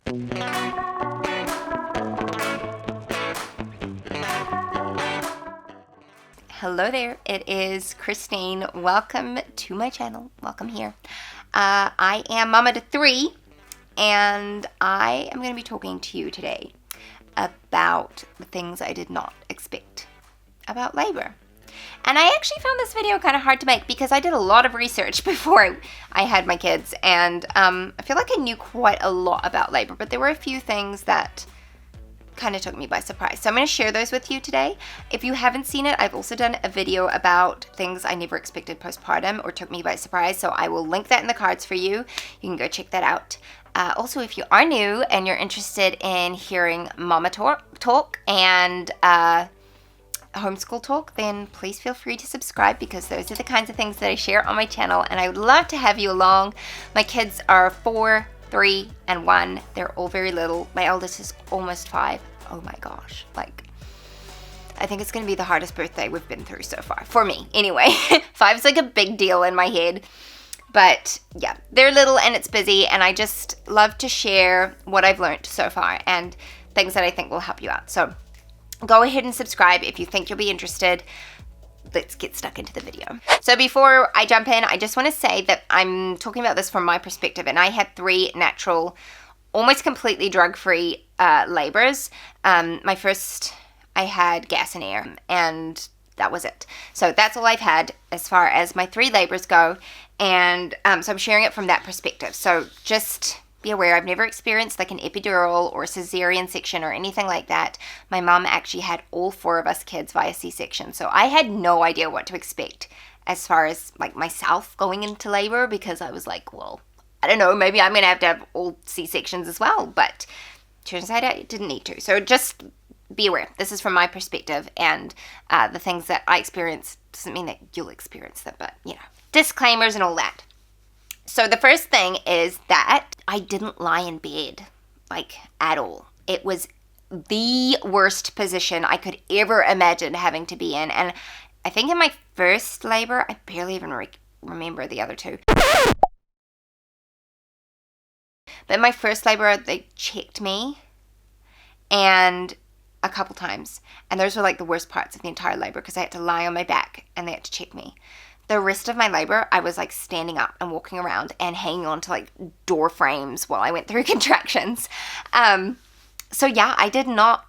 Hello there, it is Christine. Welcome to my channel. Welcome here. I am mama to 3, and I am going to be talking to you today about the things I did not expect about labor. And I actually found this video kind of hard to make because I did a lot of research before I had my kids, and I feel like I knew quite a lot about labor, but there were a few things that kind of took me by surprise. So I'm going to share those with you today. If you haven't seen it, I've also done a video about things I never expected postpartum or took me by surprise, so I will link that in the cards for you. You can go check that out. Also, if you are new and you're interested in hearing mama talk and homeschool talk, then please feel free to subscribe, because those are the kinds of things that I share on my channel, and I would love to have you along. My kids are 4, 3, and 1. They're all very little. My eldest is almost 5. Oh my gosh. Like, I think it's going to be the hardest birthday we've been through so far. For me, anyway. 5's like a big deal in my head. But yeah, they're little and it's busy, and I just love to share what I've learned so far and things that I think will help you out. So go ahead and subscribe if you think you'll be interested. Let's get stuck into the video. So before I jump in, I just want to say that I'm talking about this from my perspective, and I had 3 natural, almost completely drug-free labors. My first, I had gas and air, and that was it. So that's all I've had as far as my 3 labors go, and so I'm sharing it from that perspective. So just be aware, I've never experienced like an epidural or cesarean section or anything like that. My mom actually had all 4 of us kids via C-section, so I had no idea what to expect as far as like myself going into labor, because I was like, well, I don't know, maybe I'm gonna have to have all C-sections as well, but turns out I didn't need to. So just be aware, this is from my perspective, and the things that I experienced doesn't mean that you'll experience them, but you know, disclaimers and all that. So the first thing is that I didn't lie in bed, like, at all. It was the worst position I could ever imagine having to be in. And I think in my first labor, I barely even remember the other 2. But in my first labor, they checked me and a couple times. And those were like the worst parts of the entire labor, because I had to lie on my back and they had to check me. The rest of my labor, I was like standing up and walking around and hanging on to like door frames while I went through contractions. So yeah, I did not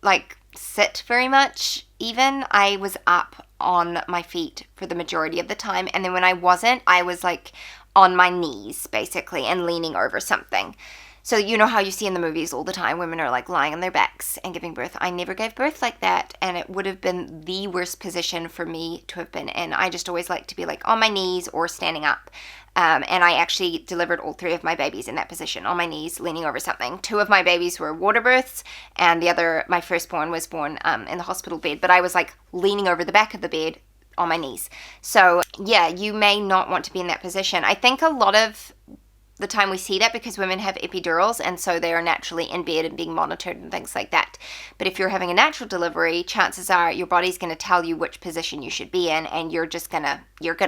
like sit very much even. I was up on my feet for the majority of the time. And then when I wasn't, I was like on my knees basically and leaning over something. So you know how you see in the movies all the time, women are like lying on their backs and giving birth. I never gave birth like that, and it would have been the worst position for me to have been in. I just always like to be like on my knees or standing up. And I actually delivered all 3 of my babies in that position, on my knees, leaning over something. 2 of my babies were water births, and the other, my firstborn, was born in the hospital bed. But I was like leaning over the back of the bed on my knees. So yeah, you may not want to be in that position. I think a lot of the time we see that because women have epidurals, and so they are naturally in bed and being monitored and things like that. But if you're having a natural delivery, chances are your body's going to tell you which position you should be in, and you're gonna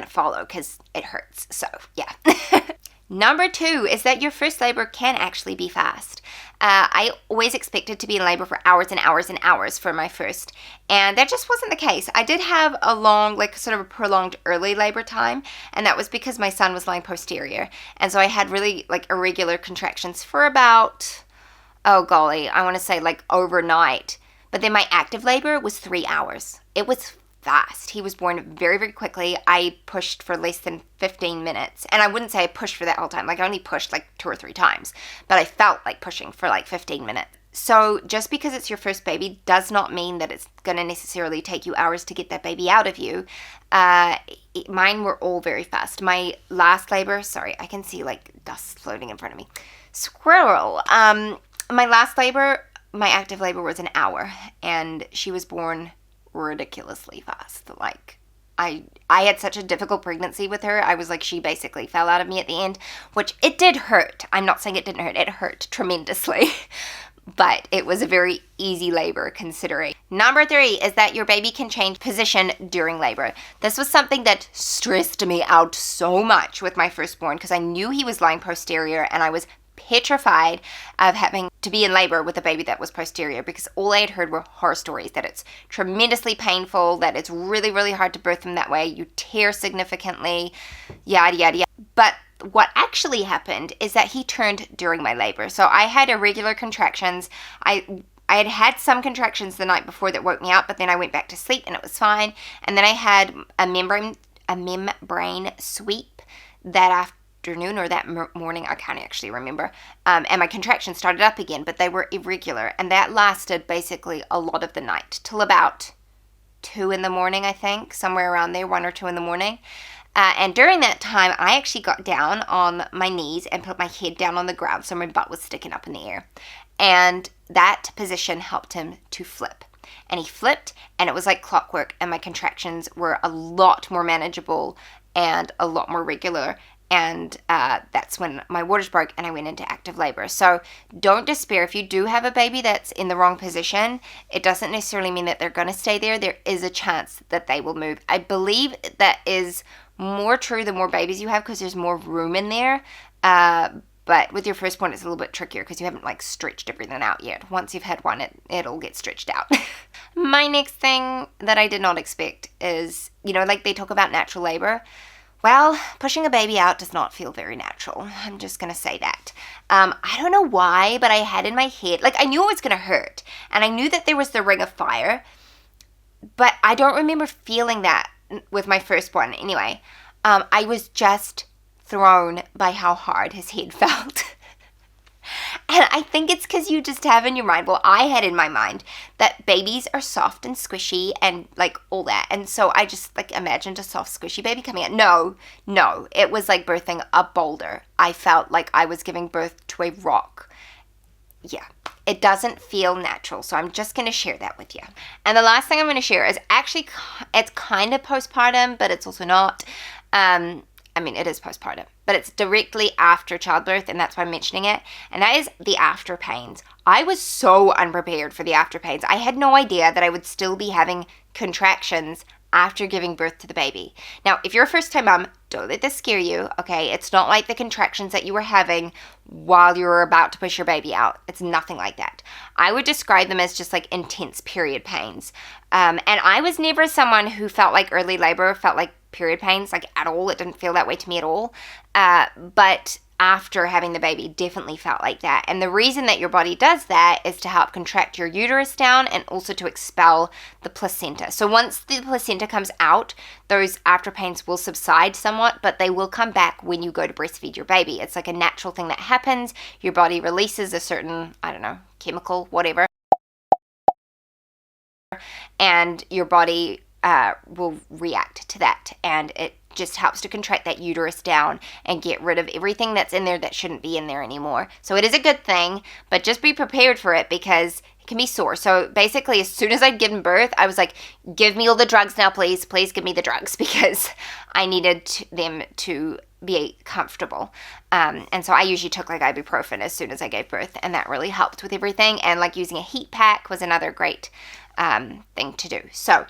follow because it hurts. So yeah. Number 2 is that your first labor can actually be fast. I always expected to be in labor for hours and hours and hours for my first, and that just wasn't the case. I did have a long, like sort of a prolonged early labor time, and that was because my son was lying posterior, and so I had really like irregular contractions for about, oh golly, I want to say like overnight. But then my active labor was 3 hours. It was fast. He was born very, very quickly. I pushed for less than 15 minutes. And I wouldn't say I pushed for that whole time. Like, I only pushed like 2 or 3 times. But I felt like pushing for like 15 minutes. So just because it's your first baby does not mean that it's going to necessarily take you hours to get that baby out of you. Mine were all very fast. My last labor, sorry, I can see like dust floating in front of me. Squirrel. My last labor, my active labor was an hour. And she was born ridiculously fast. Like, I had such a difficult pregnancy with her. I was like, she basically fell out of me at the end, which it did hurt. I'm not saying it didn't hurt. It hurt tremendously. But it was a very easy labor considering. Number 3 is that your baby can change position during labor. This was something that stressed me out so much with my firstborn because I knew he was lying posterior and I was petrified of having to be in labor with a baby that was posterior, because all I had heard were horror stories that it's tremendously painful, that it's really, really hard to birth them that way, you tear significantly, yada, yada, yada. But what actually happened is that he turned during my labor. So I had irregular contractions. I had some contractions the night before that woke me up, but then I went back to sleep and it was fine. And then I had a membrane sweep that afternoon or that morning, I can't actually remember. And my contractions started up again, but they were irregular. And that lasted basically a lot of the night till about 2 in the morning, I think, somewhere around there, 1 or 2 in the morning. And during that time, I actually got down on my knees and put my head down on the ground so my butt was sticking up in the air. And that position helped him to flip. And he flipped, and it was like clockwork, and my contractions were a lot more manageable and a lot more regular. And that's when my waters broke and I went into active labor. So don't despair. If you do have a baby that's in the wrong position, it doesn't necessarily mean that they're going to stay there. There is a chance that they will move. I believe that is more true the more babies you have, because there's more room in there. But with your firstborn, it's a little bit trickier because you haven't like stretched everything out yet. Once you've had one, it'll get stretched out. My next thing that I did not expect is, like they talk about natural labor. Well, pushing a baby out does not feel very natural. I'm just going to say that. I don't know why, but I had in my head, like I knew it was going to hurt. And I knew that there was the ring of fire. But I don't remember feeling that with my firstborn anyway. I was just thrown by how hard his head felt. And I think it's because you just have in your mind, well, I had in my mind that babies are soft and squishy and like all that. And so I just like imagined a soft, squishy baby coming out. No, it was like birthing a boulder. I felt like I was giving birth to a rock. Yeah, it doesn't feel natural. So I'm just going to share that with you. And the last thing I'm going to share is actually, it's kind of postpartum, but it's also not. It is postpartum, but it's directly after childbirth, and that's why I'm mentioning it, and that is the after pains. I was so unprepared for the after pains. I had no idea that I would still be having contractions after giving birth to the baby. Now, if you're a first-time mom, don't let this scare you, okay? It's not like the contractions that you were having while you were about to push your baby out. It's nothing like that. I would describe them as just like intense period pains. And I was never someone who felt like early labor felt like period pains, like at all. It didn't feel that way to me at all. But after having the baby, definitely felt like that. And the reason that your body does that is to help contract your uterus down and also to expel the placenta. So once the placenta comes out, those after pains will subside somewhat, but they will come back when you go to breastfeed your baby. It's like a natural thing that happens. Your body releases a certain, chemical, whatever, and your body will react to that, and it just helps to contract that uterus down and get rid of everything that's in there that shouldn't be in there anymore. So it is a good thing, but just be prepared for it because it can be sore. So basically, as soon as I'd given birth, I was like, give me all the drugs now, please give me the drugs, because I needed them to be comfortable. And so I usually took like ibuprofen as soon as I gave birth, and that really helped with everything. And like using a heat pack was another great thing to do. So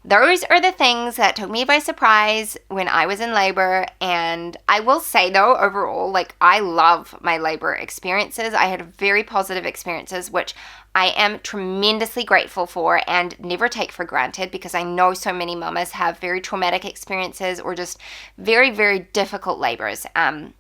those are the things that took me by surprise when I was in labor. And I will say though, overall, like I love my labor experiences. I had very positive experiences, which I am tremendously grateful for and never take for granted, because I know so many mamas have very traumatic experiences or just very, very difficult labors. And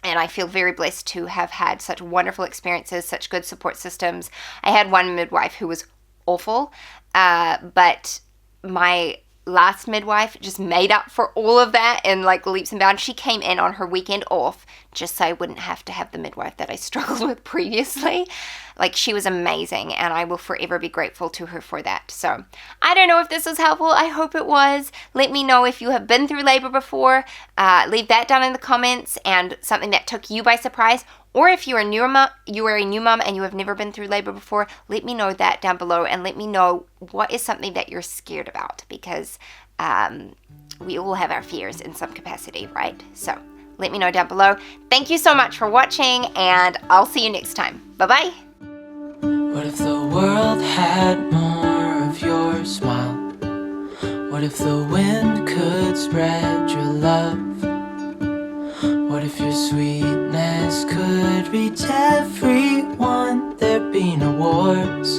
I feel very blessed to have had such wonderful experiences, such good support systems. I had one midwife who was awful, but my last midwife just made up for all of that in like leaps and bounds. She came in on her weekend off just so I wouldn't have to have the midwife that I struggled with previously. Like, she was amazing, and I will forever be grateful to her for that. So I don't know if this was helpful. I hope it was. Let me know if you have been through labor before. Leave that down in the comments, and something that took you by surprise. Or if you're a new mom, and you have never been through labor before, let me know that down below, and let me know what is something that you're scared about, because we all have our fears in some capacity, right? So let me know down below. Thank you so much for watching, and I'll see you next time. Bye-bye. What if the world had more of your smile? What if the wind could spread your love? What if if your sweetness could reach everyone, there'd be no wars.